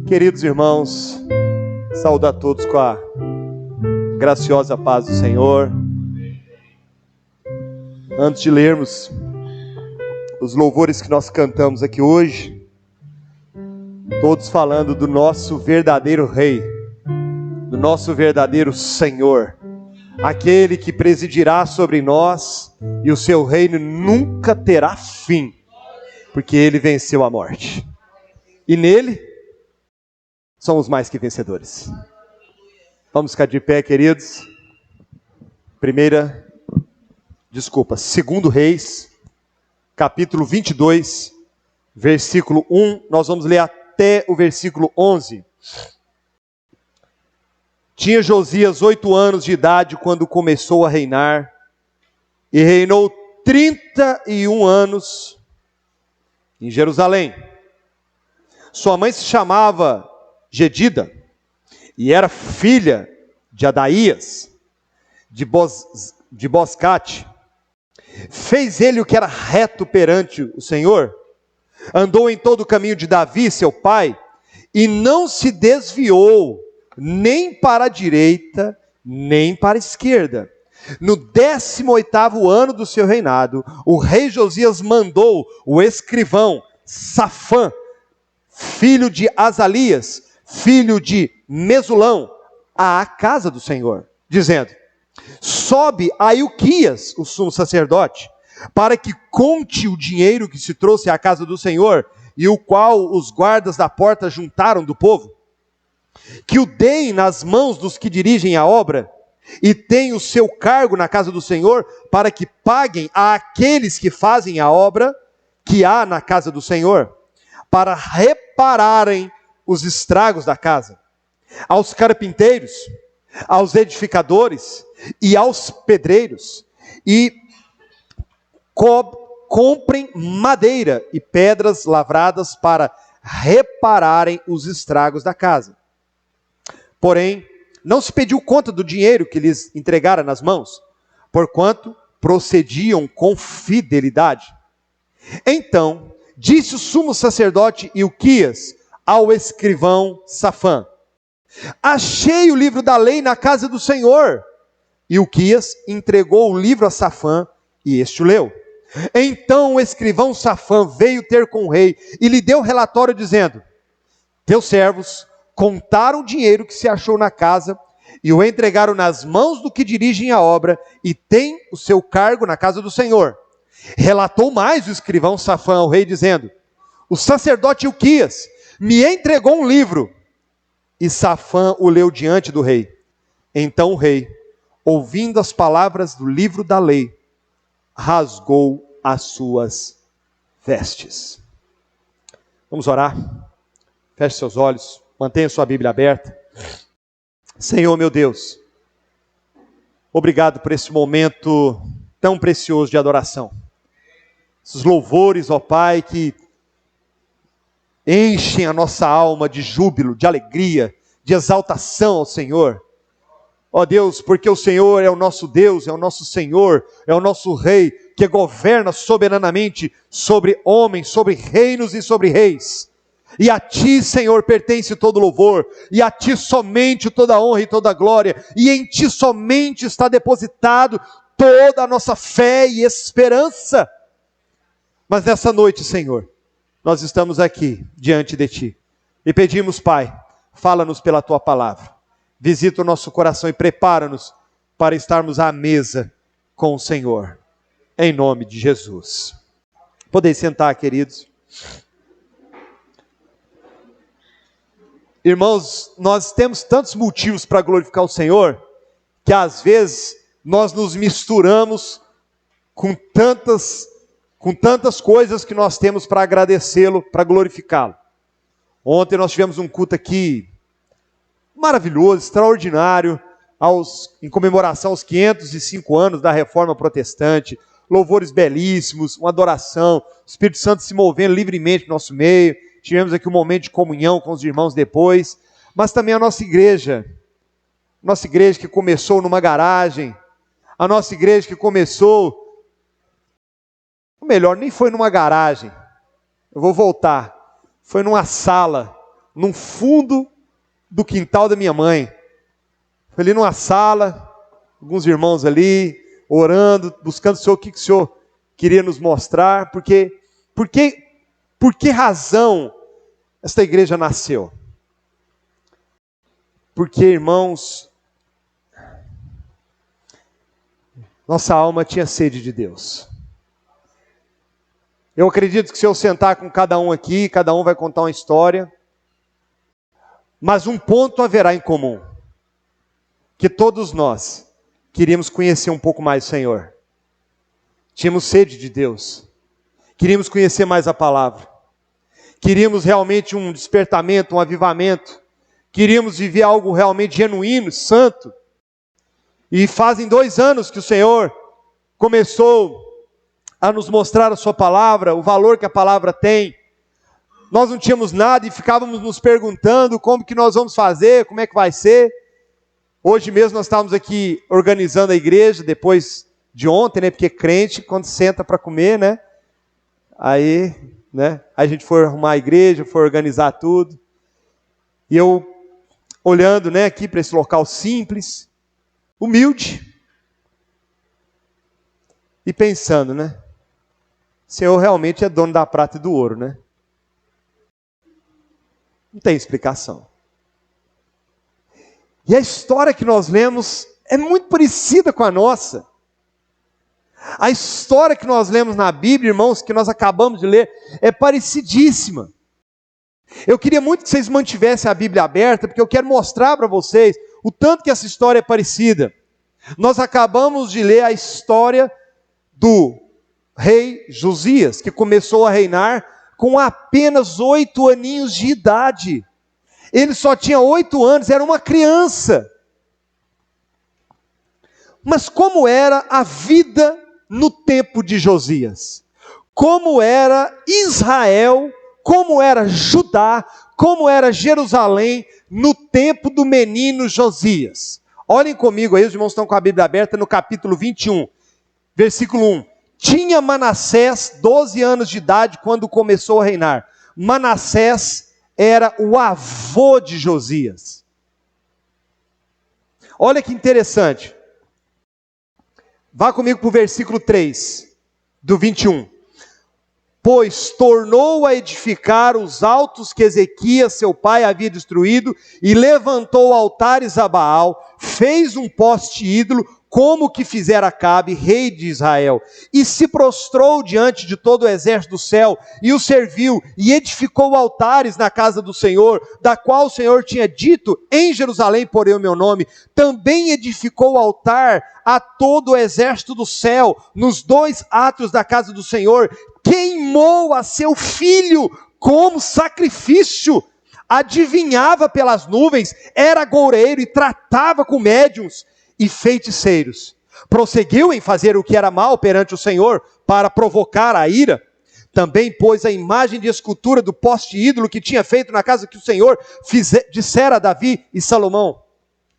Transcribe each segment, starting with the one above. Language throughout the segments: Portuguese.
Queridos irmãos, saúdo a todos com a graciosa paz do Senhor. Antes de lermos os louvores que nós cantamos aqui hoje, todos falando do nosso verdadeiro Rei, do nosso verdadeiro Senhor, aquele que presidirá sobre nós e o seu reino nunca terá fim, porque ele venceu a morte. E nele somos mais que vencedores. Vamos ficar de pé, queridos. Segundo Reis, capítulo 22, versículo 1. Nós vamos ler até o versículo 11. Tinha Josias 8 anos de idade quando começou a reinar, e reinou 31 anos em Jerusalém. Sua mãe se chamava Jedida, e era filha de Adaías, de Boscate. Fez ele o que era reto perante o Senhor, andou em todo o caminho de Davi, seu pai, e não se desviou, nem para a direita, nem para a esquerda. No 18º ano do seu reinado, o rei Josias mandou o escrivão Safã, filho de Azalias, filho de Mesulão, à casa do Senhor, dizendo: sobe a Ilquias, o sumo sacerdote, para que conte o dinheiro que se trouxe à casa do Senhor, e o qual os guardas da porta juntaram do povo, que o deem nas mãos dos que dirigem a obra, e tem o seu cargo na casa do Senhor, para que paguem àqueles que fazem a obra que há na casa do Senhor, para repararem os estragos da casa, aos carpinteiros, aos edificadores e aos pedreiros, e comprem madeira e pedras lavradas para repararem os estragos da casa. Porém, não se pediu conta do dinheiro que lhes entregara nas mãos, porquanto procediam com fidelidade. Então disse o sumo sacerdote Ilquias ao escrivão Safã: achei o livro da lei na casa do Senhor. Ilquias entregou o livro a Safã, e este o leu. Então o escrivão Safã veio ter com o rei, e lhe deu relatório dizendo: teus servos contaram o dinheiro que se achou na casa, e o entregaram nas mãos do que dirigem a obra, e tem o seu cargo na casa do Senhor. Relatou mais o escrivão Safã ao rei, dizendo: o sacerdote Ilquias me entregou um livro. E Safã o leu diante do rei. Então o rei, ouvindo as palavras do livro da lei, rasgou as suas vestes. Vamos orar? Feche seus olhos, mantenha sua Bíblia aberta. Senhor meu Deus, obrigado por esse momento tão precioso de adoração. Esses louvores, ó Pai, que enchem a nossa alma de júbilo, de alegria, de exaltação ao Senhor. Ó Deus, porque o Senhor é o nosso Deus, é o nosso Senhor, é o nosso Rei, que governa soberanamente sobre homens, sobre reinos e sobre reis. E a Ti, Senhor, pertence todo louvor, e a Ti somente toda a honra e toda a glória, e em Ti somente está depositado toda a nossa fé e esperança. Mas nessa noite, Senhor, nós estamos aqui diante de Ti, e pedimos, Pai, fala-nos pela Tua palavra, visita o nosso coração e prepara-nos para estarmos à mesa com o Senhor, em nome de Jesus. Podeis sentar, queridos. Irmãos, nós temos tantos motivos para glorificar o Senhor, que às vezes nós nos misturamos com tantas coisas que nós temos para agradecê-lo, para glorificá-lo. Ontem nós tivemos um culto aqui maravilhoso, extraordinário, em comemoração aos 505 anos da Reforma Protestante, louvores belíssimos, uma adoração, o Espírito Santo se movendo livremente no nosso meio. Tivemos aqui um momento de comunhão com os irmãos depois, mas também a nossa igreja que começou numa garagem, a nossa igreja que começou, ou melhor, nem foi numa garagem, eu vou voltar, foi numa sala num fundo do quintal da minha mãe. Foi ali numa sala, alguns irmãos ali, orando, buscando o Senhor, o que o Senhor queria nos mostrar, por que razão esta igreja nasceu? Porque, irmãos, nossa alma tinha sede de Deus. Eu acredito que se eu sentar com cada um aqui, cada um vai contar uma história, mas um ponto haverá em comum, que todos nós queríamos conhecer um pouco mais o Senhor. Tínhamos sede de Deus, queríamos conhecer mais a palavra, queríamos realmente um despertamento, um avivamento, queríamos viver algo realmente genuíno, santo. E fazem 2 anos que o Senhor começou a nos mostrar a sua palavra, o valor que a palavra tem. Nós não tínhamos nada e ficávamos nos perguntando como que nós vamos fazer, como é que vai ser. Hoje mesmo nós estávamos aqui organizando a igreja, depois de ontem, né? Porque crente, quando senta para comer, né? Aí a gente foi arrumar a igreja, foi organizar tudo. E eu, olhando, né, aqui para esse local simples, humilde, e pensando, né? O Senhor realmente é dono da prata e do ouro, né? Não tem explicação. E a história que nós lemos é muito parecida com a nossa. A história que nós lemos na Bíblia, irmãos, que nós acabamos de ler, é parecidíssima. Eu queria muito que vocês mantivessem a Bíblia aberta, porque eu quero mostrar para vocês o tanto que essa história é parecida. Nós acabamos de ler a história do rei Josias, que começou a reinar com apenas 8 aninhos de idade. Ele só tinha 8 anos, era uma criança. Mas como era a vida no tempo de Josias? Como era Israel, como era Judá, como era Jerusalém no tempo do menino Josias? Olhem comigo aí, os irmãos estão com a Bíblia aberta no capítulo 21, versículo 1. Tinha Manassés 12 anos de idade quando começou a reinar. Manassés era o avô de Josias. Olha que interessante. Vá comigo para o versículo 3, do 21. Pois tornou a edificar os altos que Ezequias, seu pai, havia destruído, e levantou altares a Baal, fez um poste ídolo, como que fizera Acabe, rei de Israel, e se prostrou diante de todo o exército do céu, e o serviu, e edificou altares na casa do Senhor, da qual o Senhor tinha dito, em Jerusalém porei o meu nome. Também edificou altar a todo o exército do céu, nos 2 átrios da casa do Senhor, queimou a seu filho como sacrifício, adivinhava pelas nuvens, era agoureiro e tratava com médiuns e feiticeiros. Prosseguiu em fazer o que era mal perante o Senhor, para provocar a ira. Também pôs a imagem de escultura do poste ídolo que tinha feito na casa que o Senhor dissera a Davi e Salomão.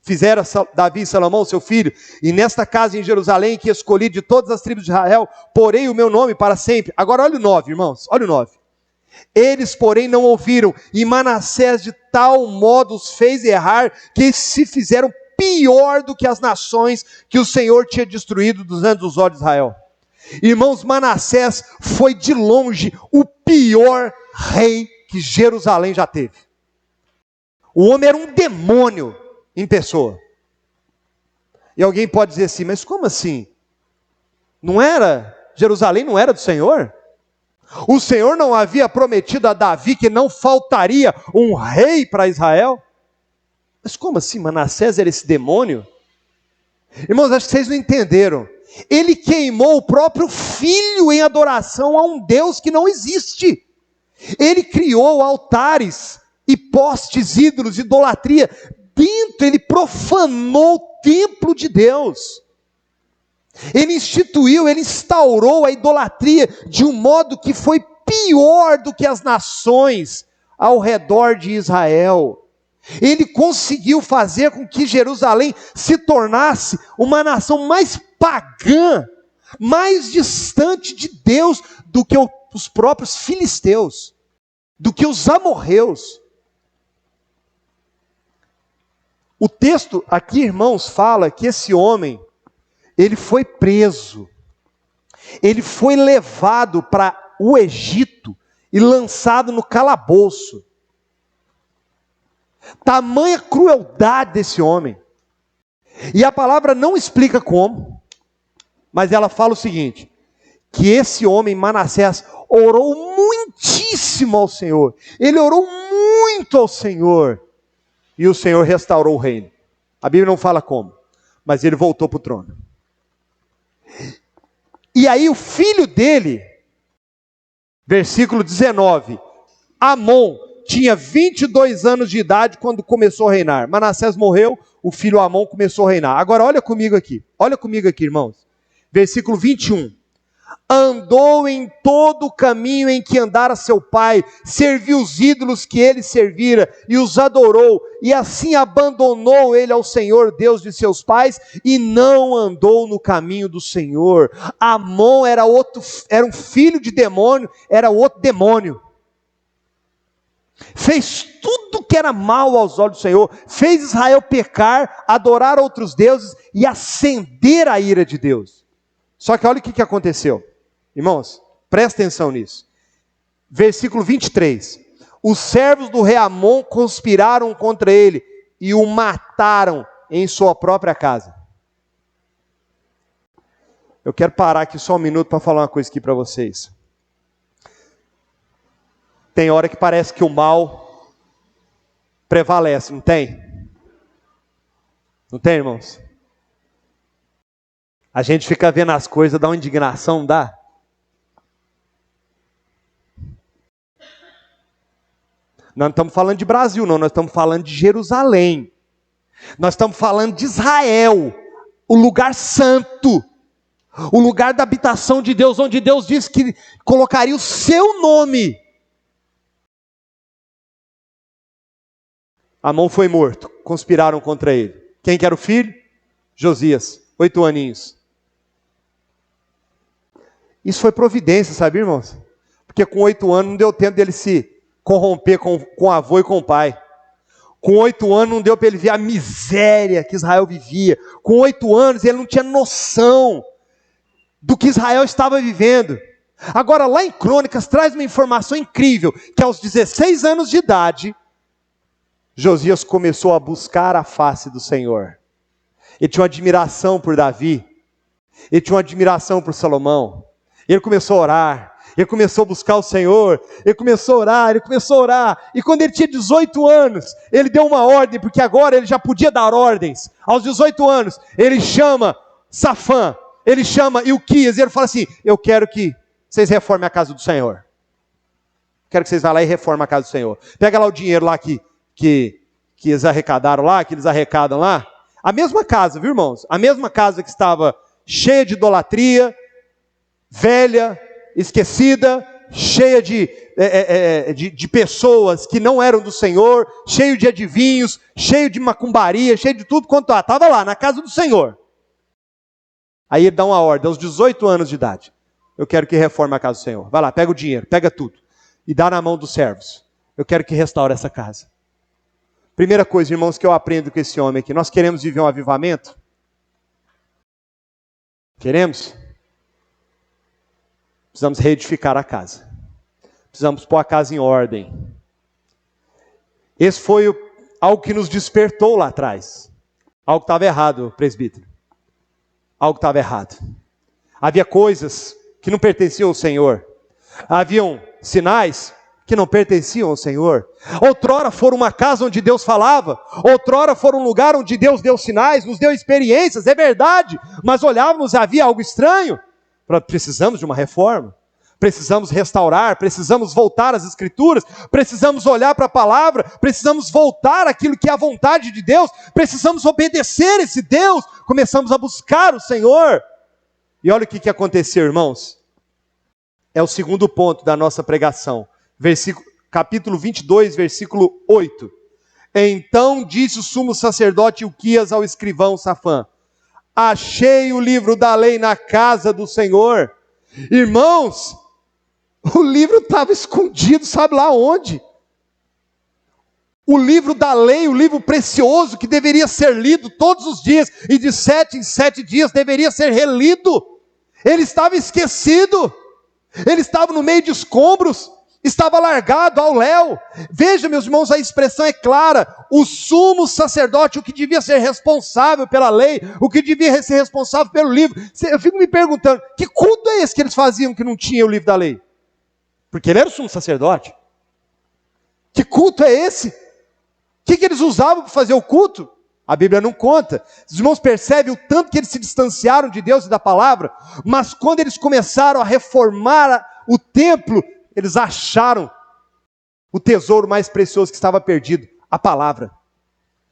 Fizera Davi e Salomão, seu filho, e nesta casa em Jerusalém, que escolhi de todas as tribos de Israel, porei o meu nome para sempre. Agora olha o 9, irmãos, olha o 9. Eles, porém, não ouviram, e Manassés de tal modo os fez errar, que se fizeram pior do que as nações que o Senhor tinha destruído diante dos olhos de Israel. Irmãos, Manassés foi de longe o pior rei que Jerusalém já teve. O homem era um demônio em pessoa. E alguém pode dizer assim, mas como assim? Jerusalém não era do Senhor? O Senhor não havia prometido a Davi que não faltaria um rei para Israel? Mas como assim, Manassés era esse demônio? Irmãos, acho que vocês não entenderam. Ele queimou o próprio filho em adoração a um Deus que não existe. Ele criou altares e postes, ídolos, idolatria. Ele profanou o templo de Deus. Ele instaurou a idolatria de um modo que foi pior do que as nações ao redor de Israel. Ele conseguiu fazer com que Jerusalém se tornasse uma nação mais pagã, mais distante de Deus do que os próprios filisteus, do que os amorreus. O texto aqui, irmãos, fala que esse homem, ele foi preso, ele foi levado para o Egito e lançado no calabouço. Tamanha crueldade desse homem. E a palavra não explica como, mas ela fala o seguinte, que esse homem, Manassés, orou muitíssimo ao Senhor. Ele orou muito ao Senhor. E o Senhor restaurou o reino. A Bíblia não fala como, mas ele voltou para o trono. E aí o filho dele, versículo 19, Amon, tinha 22 anos de idade quando começou a reinar. Manassés morreu, o filho Amon começou a reinar. Agora olha comigo aqui, irmãos. Versículo 21. Andou em todo o caminho em que andara seu pai, serviu os ídolos que ele servira e os adorou, e assim abandonou ele ao Senhor Deus de seus pais, e não andou no caminho do Senhor. Amon era um filho de demônio, era outro demônio. Fez tudo que era mal aos olhos do Senhor, fez Israel pecar, adorar outros deuses e acender a ira de Deus. Só que olha o que aconteceu. Irmãos, presta atenção nisso. Versículo 23. Os servos do rei Amon conspiraram contra ele e o mataram em sua própria casa. Eu quero parar aqui só um minuto para falar uma coisa aqui para vocês. Tem hora que parece que o mal prevalece, não tem? Não tem, irmãos? A gente fica vendo as coisas, dá uma indignação, não dá? Nós não estamos falando de Brasil, não. Nós estamos falando de Jerusalém. Nós estamos falando de Israel, o lugar santo, o lugar da habitação de Deus, onde Deus disse que colocaria o seu nome. Amon foi morto, conspiraram contra ele. Quem que era o filho? Josias, 8 aninhos. Isso foi providência, sabe, irmãos? Porque com 8 anos não deu tempo dele se corromper com o avô e com o pai. Com 8 anos não deu para ele ver a miséria que Israel vivia. Com 8 anos ele não tinha noção do que Israel estava vivendo. Agora lá em Crônicas traz uma informação incrível, que aos 16 anos de idade, Josias começou a buscar a face do Senhor. Ele tinha uma admiração por Davi, ele tinha uma admiração por Salomão. Ele começou a orar, ele começou a buscar o Senhor, ele começou a orar, e quando ele tinha 18 anos, ele deu uma ordem, porque agora ele já podia dar ordens. Aos 18 anos, ele chama Safã, ele chama Ilquias, e ele fala assim, eu quero que vocês reformem a casa do Senhor. Quero que vocês vá lá e reformem a casa do Senhor. Pega lá o dinheiro lá que eles arrecadaram lá, que eles arrecadam lá. A mesma casa, viu, irmãos? A mesma casa que estava cheia de idolatria, velha, esquecida, cheia de pessoas que não eram do Senhor, cheio de adivinhos, cheio de macumbaria, cheio de tudo quanto estava lá, na casa do Senhor. Aí ele dá uma ordem, aos 18 anos de idade. Eu quero que reforme a casa do Senhor. Vai lá, pega o dinheiro, pega tudo, e dá na mão dos servos. Eu quero que restaure essa casa. Primeira coisa, irmãos, que eu aprendo com esse homem aqui. Nós queremos viver um avivamento? Queremos? Precisamos reedificar a casa. Precisamos pôr a casa em ordem. Esse foi algo que nos despertou lá atrás. Algo estava errado, presbítero. Algo estava errado. Havia coisas que não pertenciam ao Senhor. Haviam sinais que não pertenciam ao Senhor. Outrora foram uma casa onde Deus falava, outrora foram um lugar onde Deus deu sinais, nos deu experiências, é verdade, mas olhávamos e havia algo estranho. Precisamos de uma reforma, precisamos restaurar, precisamos voltar às Escrituras, precisamos olhar para a palavra, precisamos voltar àquilo que é a vontade de Deus, precisamos obedecer esse Deus, começamos a buscar o Senhor. E olha o que aconteceu, irmãos. É o segundo ponto da nossa pregação. Capítulo 22, versículo 8. Então disse o sumo sacerdote Ilquias ao escrivão Safã: achei o livro da lei na casa do Senhor. Irmãos, o livro estava escondido, sabe lá onde? o livro da lei, o livro precioso que deveria ser lido todos os dias, e de 7 em 7 dias deveria ser relido. Ele estava esquecido, ele estava no meio de escombros, estava largado ao léu. Veja, meus irmãos, a expressão é clara. O sumo sacerdote, o que devia ser responsável pela lei, o que devia ser responsável pelo livro. Eu fico me perguntando, que culto é esse que eles faziam que não tinha o livro da lei? Porque ele era o sumo sacerdote. Que culto é esse? O que eles usavam para fazer o culto? A Bíblia não conta. Os irmãos percebem o tanto que eles se distanciaram de Deus e da palavra, mas quando eles começaram a reformar o templo, eles acharam o tesouro mais precioso que estava perdido, a palavra.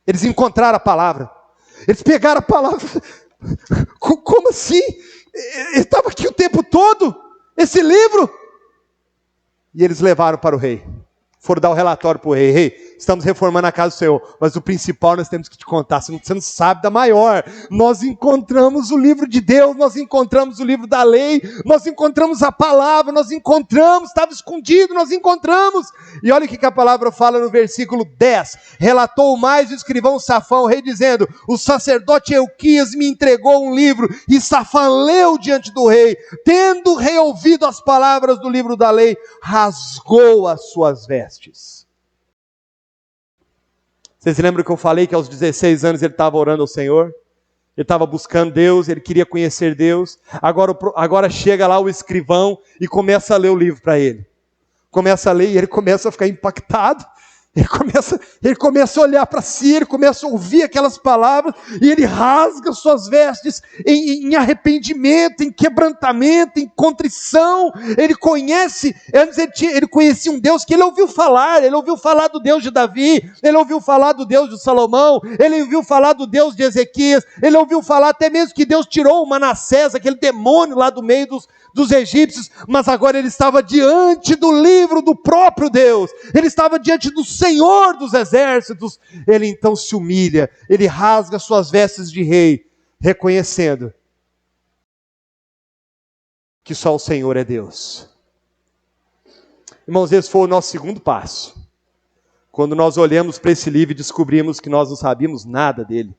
Eles encontraram a palavra. Eles pegaram a palavra. Como assim? Estava aqui o tempo todo, esse livro. E eles levaram para o rei. Foram dar o relatório para o rei. Rei, estamos reformando a casa do Senhor, mas o principal nós temos que te contar. Você não sabe da maior. Nós encontramos o livro de Deus, nós encontramos o livro da lei, nós encontramos a palavra, nós encontramos, estava escondido, nós encontramos. E olha o que a palavra fala no versículo 10. Relatou mais o escrivão Safã, o rei, dizendo: o sacerdote Euquias me entregou um livro, e Safã leu diante do rei. Tendo o rei ouvido as palavras do livro da lei, rasgou as suas vestes. Vocês lembram que eu falei que aos 16 anos ele estava orando ao Senhor? Ele estava buscando Deus, ele queria conhecer Deus. Agora chega lá o escrivão e começa a ler o livro para ele. Começa a ler e ele começa a ficar impactado. Ele começa a olhar para si, ele começa a ouvir aquelas palavras, e ele rasga suas vestes em arrependimento, em quebrantamento, em contrição. Ele conhece, antes ele conhecia um Deus que ele ouviu falar do Deus de Davi, ele ouviu falar do Deus de Salomão, ele ouviu falar do Deus de Ezequias, ele ouviu falar até mesmo que Deus tirou o Manassés, aquele demônio lá do meio dos egípcios, mas agora ele estava diante do livro do próprio Deus, ele estava diante do Senhor dos exércitos. Ele então se humilha, ele rasga suas vestes de rei, reconhecendo que só o Senhor é Deus. Irmãos, esse foi o nosso segundo passo. Quando nós olhamos para esse livro e descobrimos que nós não sabíamos nada dele,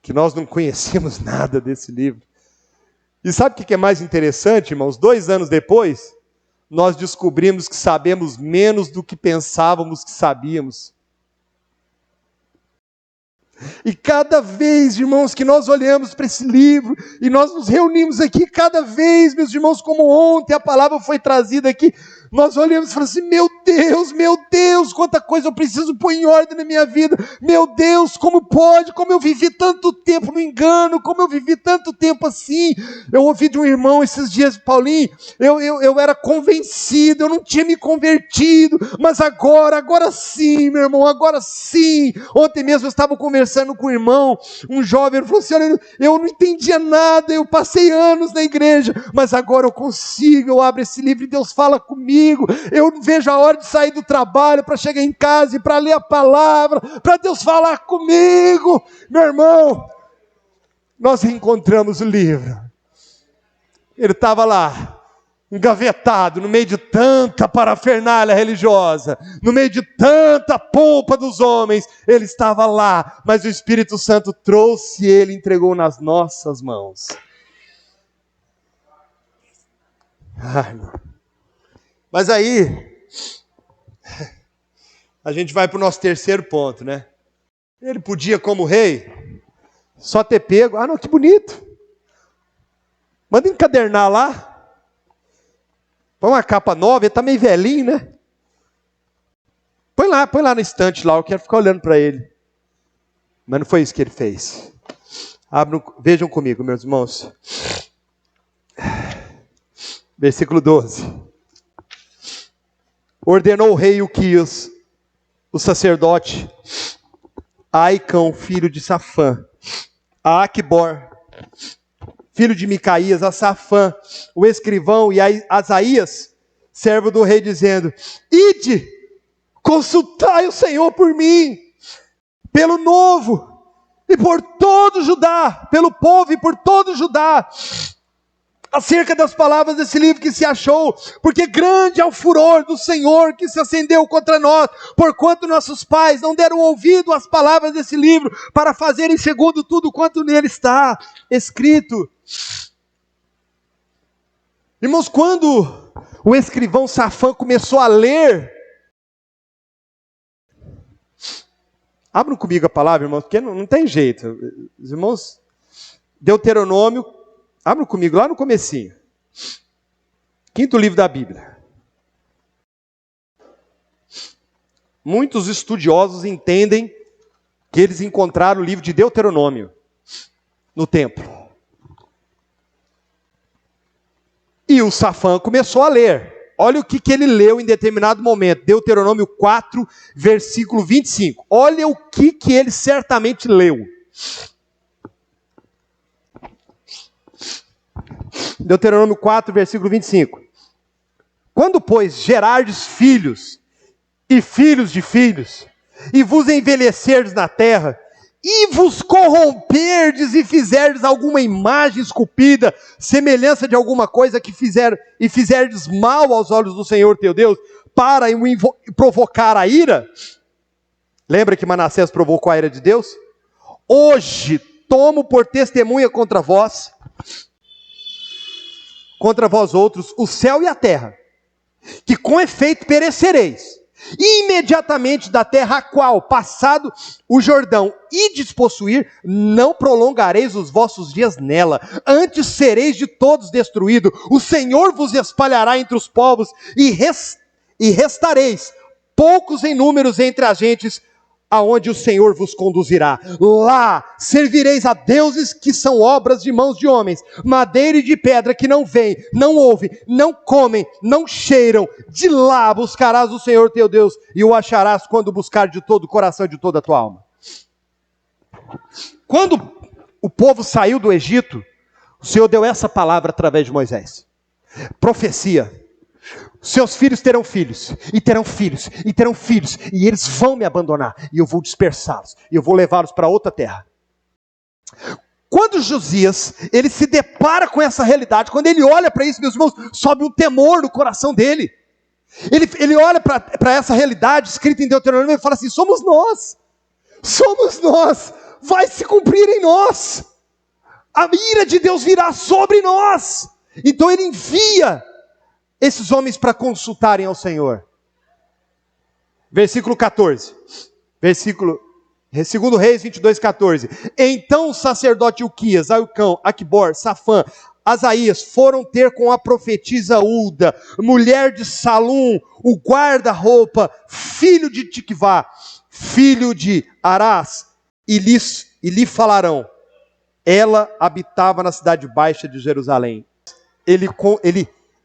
que nós não conhecíamos nada desse livro. E sabe o que é mais interessante, irmãos? 2 anos depois, nós descobrimos que sabemos menos do que pensávamos que sabíamos. E cada vez, irmãos, que nós olhamos para esse livro, e nós nos reunimos aqui, cada vez, meus irmãos, como ontem a palavra foi trazida aqui, nós olhamos e falamos assim: meu Deus, quanta coisa eu preciso pôr em ordem na minha vida. Meu Deus, como pode, como eu vivi tanto tempo no engano, como eu vivi tanto tempo assim. Eu ouvi de um irmão esses dias: Paulinho, eu era convencido, eu não tinha me convertido, mas agora sim, meu irmão, agora sim. Ontem mesmo eu estava conversando com um irmão, um jovem, ele falou assim: olha, eu não entendia nada, eu passei anos na igreja, mas agora eu consigo, eu abro esse livro e Deus fala comigo. Eu não vejo a hora de sair do trabalho para chegar em casa e para ler a palavra, para Deus falar comigo. Meu irmão, nós reencontramos o livro. Ele estava lá, engavetado, no meio de tanta parafernália religiosa, no meio de tanta pompa dos homens. Ele estava lá, mas o Espírito Santo trouxe ele e entregou nas nossas mãos. Ai, meu. Mas aí, a gente vai para o nosso terceiro ponto, né? Ele podia, como rei, só ter pego. Ah, não, que bonito. Manda encadernar lá. Põe uma capa nova, ele está meio velhinho, né? Põe lá na estante lá, eu quero ficar olhando para ele. Mas não foi isso que ele fez. Vejam comigo, meus irmãos. Versículo 12. Ordenou o rei Uquias, o sacerdote, a Aicão, filho de Safã, a Aquibor, filho de Micaías, a Safã, o escrivão, e a Asaías, servo do rei, dizendo: ide, consultai o Senhor por mim, pelo novo, e por todo Judá, pelo povo e por todo Judá, acerca das palavras desse livro que se achou, porque grande é o furor do Senhor que se acendeu contra nós, porquanto nossos pais não deram ouvido às palavras desse livro, para fazerem segundo tudo quanto nele está escrito. Irmãos, quando o escrivão Safã começou a ler, abram comigo a palavra, irmãos, porque não tem jeito. Os irmãos, Deuteronômio, abram comigo lá no comecinho. 5º livro da Bíblia. Muitos estudiosos entendem que eles encontraram o livro de Deuteronômio no templo. E o Safã começou a ler. Olha o que ele leu em determinado momento. Deuteronômio 4, versículo 25. Olha o que ele certamente leu. Deuteronômio 4, versículo 25. Quando, pois, gerardes filhos e filhos de filhos, e vos envelhecerdes na terra, e vos corromperdes e fizerdes alguma imagem esculpida, semelhança de alguma coisa que fizerdes mal aos olhos do Senhor teu Deus, para provocar a ira. Lembra que Manassés provocou a ira de Deus? Hoje tomo por testemunha contra vós outros, o céu e a terra, que com efeito perecereis. E imediatamente da terra a qual, passado o Jordão, ides possuir, não prolongareis os vossos dias nela, antes sereis de todos destruídos. O Senhor vos espalhará entre os povos, e restareis, poucos em números entre as gentes, aonde o Senhor vos conduzirá. Lá servireis a deuses que são obras de mãos de homens, madeira e de pedra, que não veem, não ouvem, não comem, não cheiram. De lá buscarás o Senhor teu Deus, e o acharás quando buscar de todo o coração e de toda a tua alma. Quando o povo saiu do Egito, o Senhor deu essa palavra através de Moisés. Profecia. Seus filhos terão filhos, e terão filhos, e terão filhos, e eles vão me abandonar, e eu vou dispersá-los, e eu vou levá-los para outra terra. Quando Josias, ele se depara com essa realidade, quando ele olha para isso, meus irmãos, sobe um temor no coração dele. Ele olha para essa realidade escrita em Deuteronômio e fala assim: somos nós, vai se cumprir em nós, a ira de Deus virá sobre nós. Então ele envia esses homens para consultarem ao Senhor. Versículo 14. Segundo Reis 22, 14. Então o sacerdote Ilquias, Aiucão, Aquibor, Safã, Asaías foram ter com a profetisa Ulda, mulher de Salum, o guarda-roupa, filho de Tiquivá, filho de Arás, e lhe falarão. Ela habitava na cidade baixa de Jerusalém.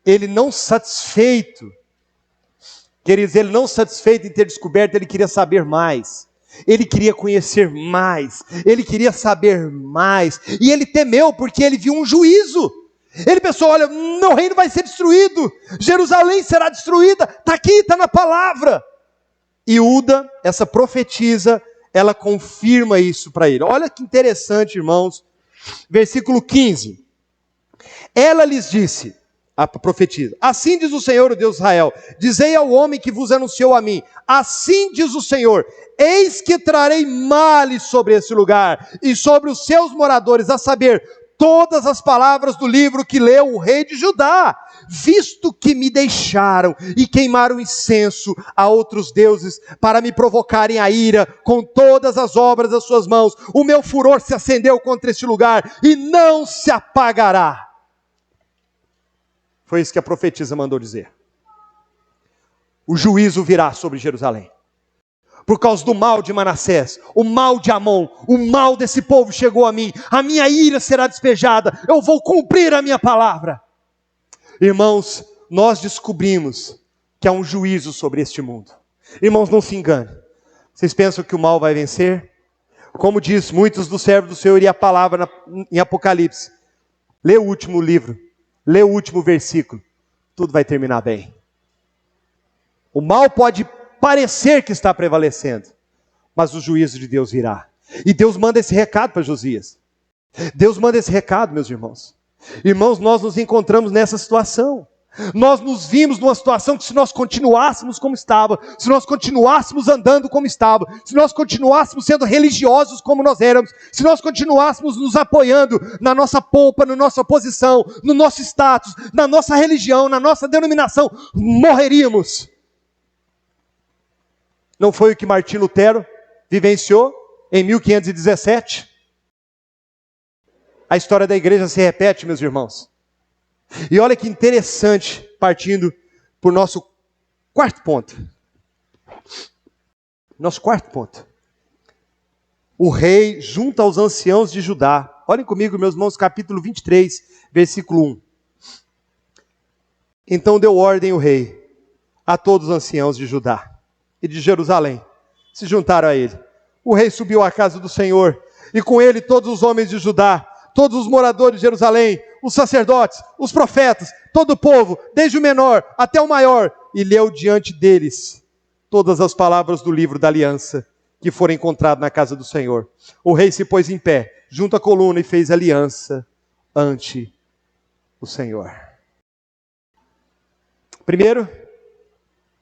Ele não satisfeito, queridos, ele não satisfeito em ter descoberto, ele queria saber mais, ele queria conhecer mais, ele queria saber mais, e ele temeu porque ele viu um juízo. Ele pensou: olha, meu reino vai ser destruído, Jerusalém será destruída, está aqui, está na palavra. E Ulda, essa profetisa, ela confirma isso para ele. Olha que interessante, irmãos, versículo 15. Ela lhes disse, a profetisa: assim diz o Senhor, o Deus de Israel, dizei ao homem que vos anunciou a mim, assim diz o Senhor, eis que trarei males sobre esse lugar, e sobre os seus moradores, a saber, todas as palavras do livro que leu o rei de Judá, visto que me deixaram e queimaram incenso a outros deuses, para me provocarem a ira com todas as obras das suas mãos, o meu furor se acendeu contra este lugar, e não se apagará. Foi isso que a profetisa mandou dizer. O juízo virá sobre Jerusalém. Por causa do mal de Manassés, o mal de Amon, o mal desse povo chegou a mim. A minha ira será despejada. Eu vou cumprir a minha palavra. Irmãos, nós descobrimos que há um juízo sobre este mundo. Irmãos, não se enganem. Vocês pensam que o mal vai vencer? Como diz muitos dos servos do Senhor e a palavra em Apocalipse. Lê o último livro. Lê o último versículo, tudo vai terminar bem. O mal pode parecer que está prevalecendo, mas o juízo de Deus virá. E Deus manda esse recado para Josias. Deus manda esse recado, meus irmãos. Irmãos, nós nos encontramos nessa situação. Nós nos vimos numa situação que, se nós continuássemos como estava, se nós continuássemos andando como estava, se nós continuássemos sendo religiosos como nós éramos, se nós continuássemos nos apoiando na nossa pompa, na nossa posição, no nosso status, na nossa religião, na nossa denominação, morreríamos. Não foi o que Martim Lutero vivenciou em 1517? A história da igreja se repete, meus irmãos. E olha que interessante, partindo para o nosso quarto ponto. Nosso quarto ponto. O rei junta aos anciãos de Judá. Olhem comigo, meus irmãos, capítulo 23, versículo 1. Então deu ordem o rei a todos os anciãos de Judá e de Jerusalém. Se juntaram a ele. O rei subiu à casa do Senhor, e com ele todos os homens de Judá, todos os moradores de Jerusalém, os sacerdotes, os profetas, todo o povo, desde o menor até o maior, e leu diante deles todas as palavras do livro da aliança que foram encontradas na casa do Senhor. O rei se pôs em pé, junto à coluna, e fez aliança ante o Senhor. Primeiro,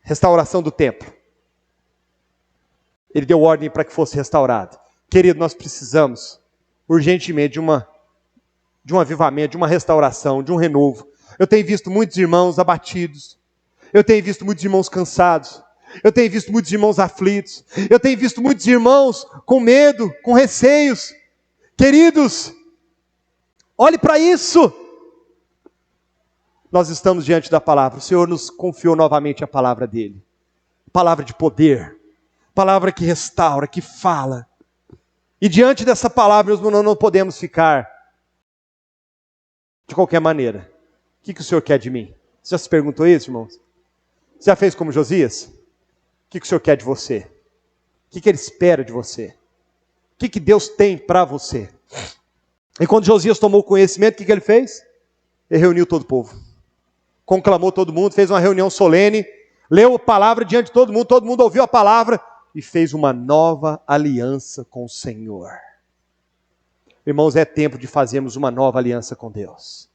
restauração do templo. Ele deu ordem para que fosse restaurado. Querido, nós precisamos urgentemente de um avivamento, de uma restauração, de um renovo. Eu tenho visto muitos irmãos abatidos. Eu tenho visto muitos irmãos cansados. Eu tenho visto muitos irmãos aflitos. Eu tenho visto muitos irmãos com medo, com receios. Queridos, olhe para isso. Nós estamos diante da palavra. O Senhor nos confiou novamente a palavra dele. Palavra de poder. Palavra que restaura, que fala. E diante dessa palavra, nós não podemos ficar de qualquer maneira. O que o Senhor quer de mim? Você já se perguntou isso, irmãos? Você já fez como Josias? O que o Senhor quer de você? O que Ele espera de você? O que Deus tem para você? E quando Josias tomou conhecimento, o que ele fez? Ele reuniu todo o povo. Conclamou todo mundo, fez uma reunião solene, leu a palavra diante de todo mundo ouviu a palavra e fez uma nova aliança com o Senhor. Irmãos, é tempo de fazermos uma nova aliança com Deus.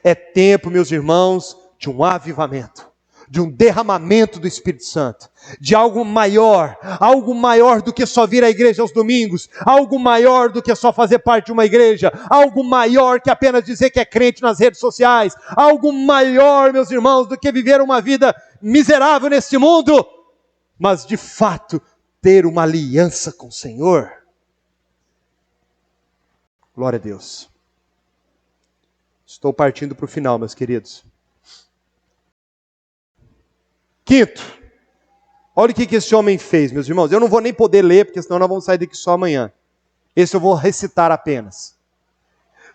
É tempo, meus irmãos, de um avivamento, de um derramamento do Espírito Santo, de algo maior do que só vir à igreja aos domingos, algo maior do que só fazer parte de uma igreja, algo maior que apenas dizer que é crente nas redes sociais, algo maior, meus irmãos, do que viver uma vida miserável nesse mundo, mas de fato ter uma aliança com o Senhor. Glória a Deus. Estou partindo para o final, meus queridos. Quinto, olha o que esse homem fez, meus irmãos. Eu não vou nem poder ler, porque senão nós vamos sair daqui só amanhã. Esse eu vou recitar apenas.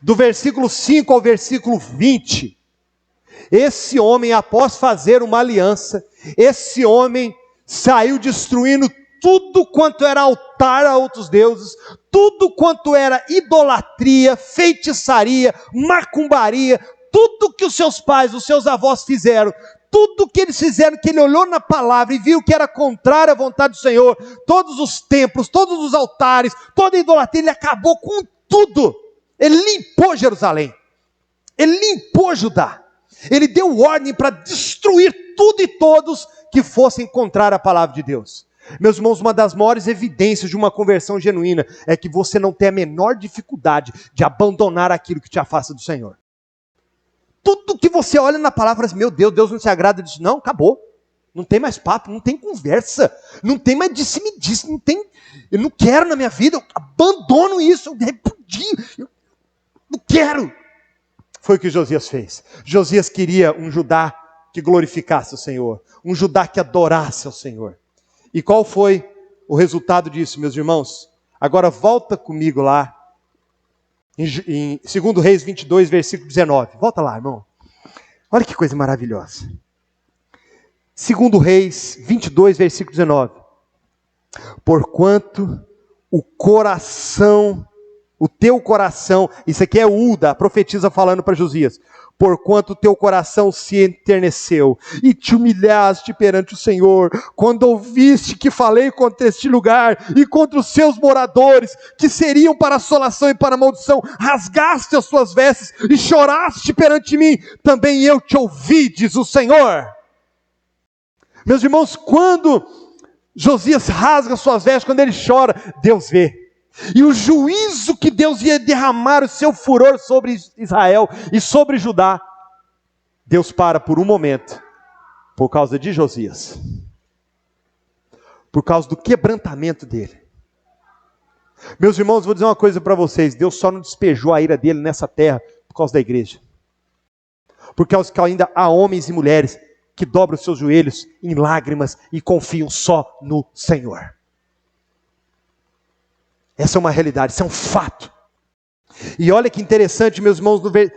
Do versículo 5 ao versículo 20, esse homem, após fazer uma aliança, esse homem saiu destruindo tudo quanto era altar a outros deuses, tudo quanto era idolatria, feitiçaria, macumbaria, tudo que os seus pais, os seus avós fizeram, tudo que eles fizeram, que ele olhou na palavra e viu que era contrário à vontade do Senhor, todos os templos, todos os altares, toda a idolatria, ele acabou com tudo. Ele limpou Jerusalém, ele limpou Judá, ele deu ordem para destruir tudo e todos que fossem contrário à palavra de Deus. Meus irmãos, uma das maiores evidências de uma conversão genuína é que você não tem a menor dificuldade de abandonar aquilo que te afasta do Senhor. Tudo que você olha na palavra, meu Deus, Deus não se agrada disso. Não, acabou. Não tem mais papo, não tem conversa, não tem mais disse-me-disse, não tem, eu não quero na minha vida, eu abandono isso, eu repudio, eu não quero. Foi o que Josias fez. Josias queria um Judá que glorificasse o Senhor, um Judá que adorasse ao Senhor. E qual foi o resultado disso, meus irmãos? Agora volta comigo lá, em 2 Reis 22, versículo 19. Volta lá, irmão. Olha que coisa maravilhosa. 2 Reis 22, versículo 19. Porquanto o teu coração, isso aqui é Uda, a profetisa falando para Josias. porquanto teu coração se enterneceu, e te humilhaste perante o Senhor, quando ouviste que falei contra este lugar, e contra os seus moradores, que seriam para assolação e para maldição, rasgaste as suas vestes, e choraste perante mim, também eu te ouvi, diz o Senhor. Meus irmãos, quando Josias rasga suas vestes, quando ele chora, Deus vê. E o juízo que Deus ia derramar o seu furor sobre Israel e sobre Judá, Deus para por um momento, por causa de Josias, por causa do quebrantamento dele. Meus irmãos, vou dizer uma coisa para vocês, Deus só não despejou a ira dele nessa terra por causa da igreja, por causa que ainda há homens e mulheres que dobram os seus joelhos em lágrimas e confiam só no Senhor. Essa é uma realidade, isso é um fato. E olha que interessante, meus irmãos, no 2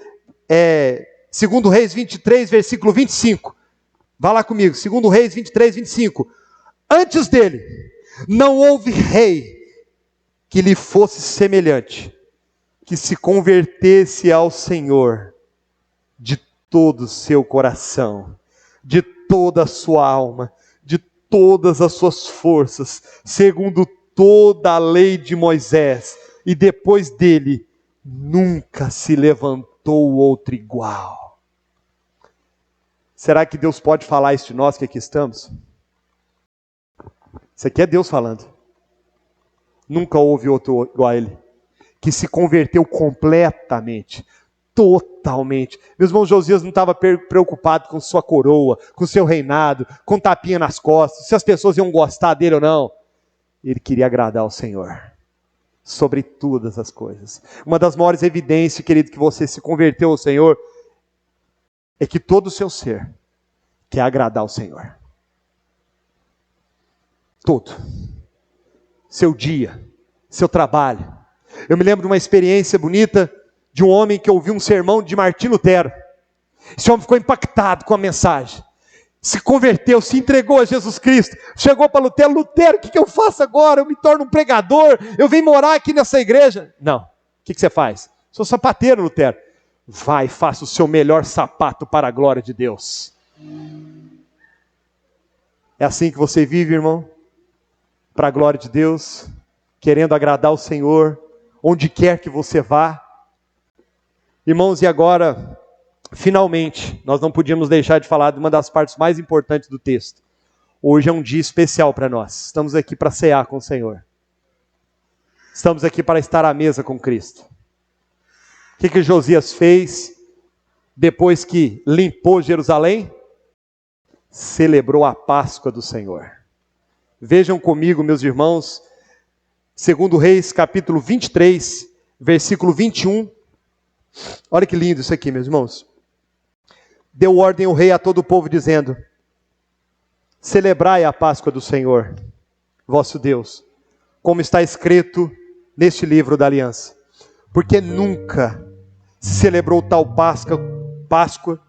Reis 23, versículo 25. Vá lá comigo, 2 Reis 23, 25. Antes dele, não houve rei que lhe fosse semelhante, que se convertesse ao Senhor de todo o seu coração, de toda a sua alma, de todas as suas forças, segundo toda a lei de Moisés, e depois dele nunca se levantou outro igual. Será que Deus pode falar isso de nós que aqui estamos? Isso aqui é Deus falando. Nunca houve outro igual a ele, que se converteu completamente, totalmente. Meus irmãos, Josias não estava preocupado com sua coroa, com seu reinado, com tapinha nas costas, se as pessoas iam gostar dele ou não. Ele queria agradar ao Senhor, sobre todas as coisas. Uma das maiores evidências, querido, que você se converteu ao Senhor, é que todo o seu ser quer agradar ao Senhor. Todo. Seu dia, seu trabalho. Eu me lembro de uma experiência bonita, de um homem que ouviu um sermão de Martim Lutero. Esse homem ficou impactado com a mensagem. Se converteu, se entregou a Jesus Cristo, chegou para Lutero, Lutero, o que eu faço agora? Eu me torno um pregador, eu venho morar aqui nessa igreja? Não, o que você faz? Sou sapateiro, Lutero. Vai, faça o seu melhor sapato para a glória de Deus. É assim que você vive, irmão? Para a glória de Deus, querendo agradar o Senhor, onde quer que você vá. Irmãos, e agora, finalmente, nós não podíamos deixar de falar de uma das partes mais importantes do texto. Hoje é um dia especial para nós. Estamos aqui para cear com o Senhor. Estamos aqui para estar à mesa com Cristo. O que Josias fez depois que limpou Jerusalém? Celebrou a Páscoa do Senhor. Vejam comigo, meus irmãos, 2 Reis, capítulo 23, versículo 21. Olha que lindo isso aqui, meus irmãos. Deu ordem o rei a todo o povo, dizendo: celebrai a Páscoa do Senhor, vosso Deus, como está escrito neste livro da aliança. Porque nunca se celebrou tal Páscoa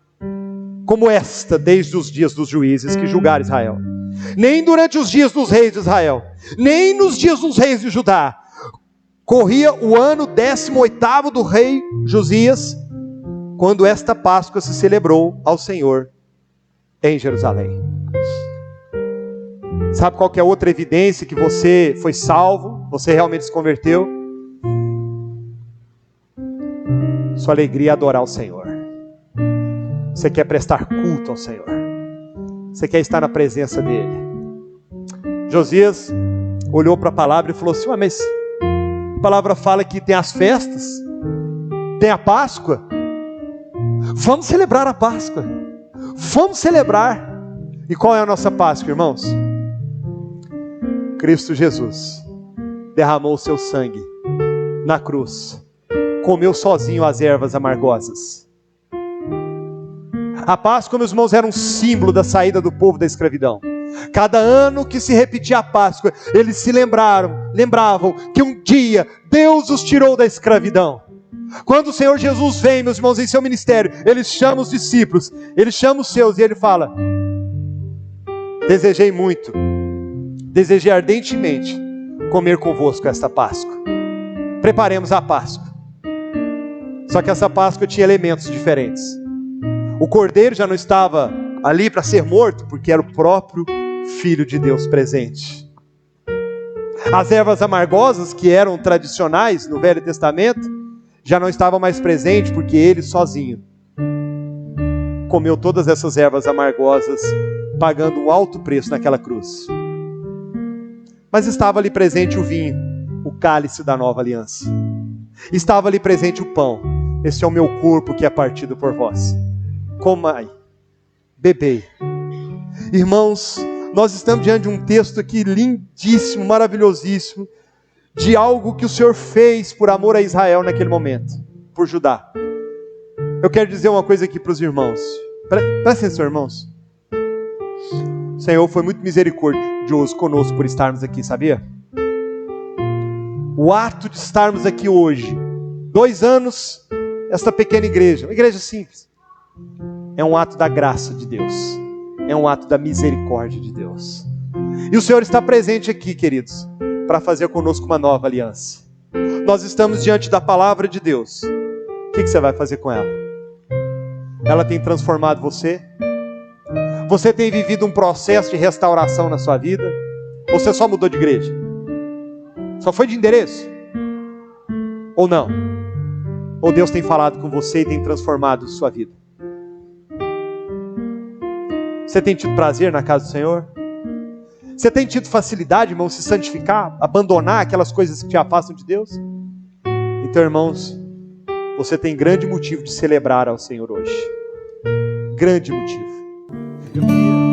como esta, desde os dias dos juízes que julgaram Israel. Nem durante os dias dos reis de Israel, nem nos dias dos reis de Judá. Corria o ano 18º do rei Josias, quando esta Páscoa se celebrou ao Senhor em Jerusalém. Sabe qual que é a outra evidência que você foi salvo, você realmente se converteu? Sua alegria é adorar o Senhor. Você quer prestar culto ao Senhor. Você quer estar na presença dEle. Josias olhou para a palavra e falou assim: mas a palavra fala que tem as festas, tem a Páscoa. Vamos celebrar a Páscoa. Vamos celebrar. E qual é a nossa Páscoa, irmãos? Cristo Jesus derramou o seu sangue na cruz, comeu sozinho as ervas amargosas. A Páscoa, meus irmãos, era um símbolo da saída do povo da escravidão. Cada ano que se repetia a Páscoa, eles se lembravam que um dia Deus os tirou da escravidão. Quando o Senhor Jesus vem, meus irmãos, em seu ministério, Ele chama os discípulos, Ele chama os seus e Ele fala: desejei muito, desejei ardentemente comer convosco esta Páscoa. Preparemos a Páscoa. Só que essa Páscoa tinha elementos diferentes. O cordeiro já não estava ali para ser morto, porque era o próprio Filho de Deus presente. As ervas amargosas, que eram tradicionais no Velho Testamento, já não estavam mais presentes, porque ele sozinho comeu todas essas ervas amargosas, pagando um alto preço naquela cruz. Mas estava ali presente o vinho, o cálice da nova aliança. Estava ali presente o pão. Esse é o meu corpo que é partido por vós. Comai, bebei. Irmãos, nós estamos diante de um texto aqui lindíssimo, maravilhosíssimo, de algo que o Senhor fez por amor a Israel naquele momento, por Judá. Eu quero dizer uma coisa aqui para os irmãos. Presta atenção, irmãos. O Senhor foi muito misericordioso conosco por estarmos aqui, sabia? O ato de estarmos aqui hoje, 2 anos, esta pequena igreja, uma igreja simples, é um ato da graça de Deus, é um ato da misericórdia de Deus. E o Senhor está presente aqui, queridos, para fazer conosco uma nova aliança. Nós estamos diante da palavra de Deus. O que você vai fazer com ela? Ela tem transformado você? Você tem vivido um processo de restauração na sua vida? Você só mudou de igreja? Só foi de endereço? Ou não? Ou Deus tem falado com você e tem transformado sua vida? Você tem tido prazer na casa do Senhor? Você tem tido facilidade, irmão, se santificar, abandonar aquelas coisas que te afastam de Deus? Então, irmãos, você tem grande motivo de celebrar ao Senhor hoje. Grande motivo. Eu queria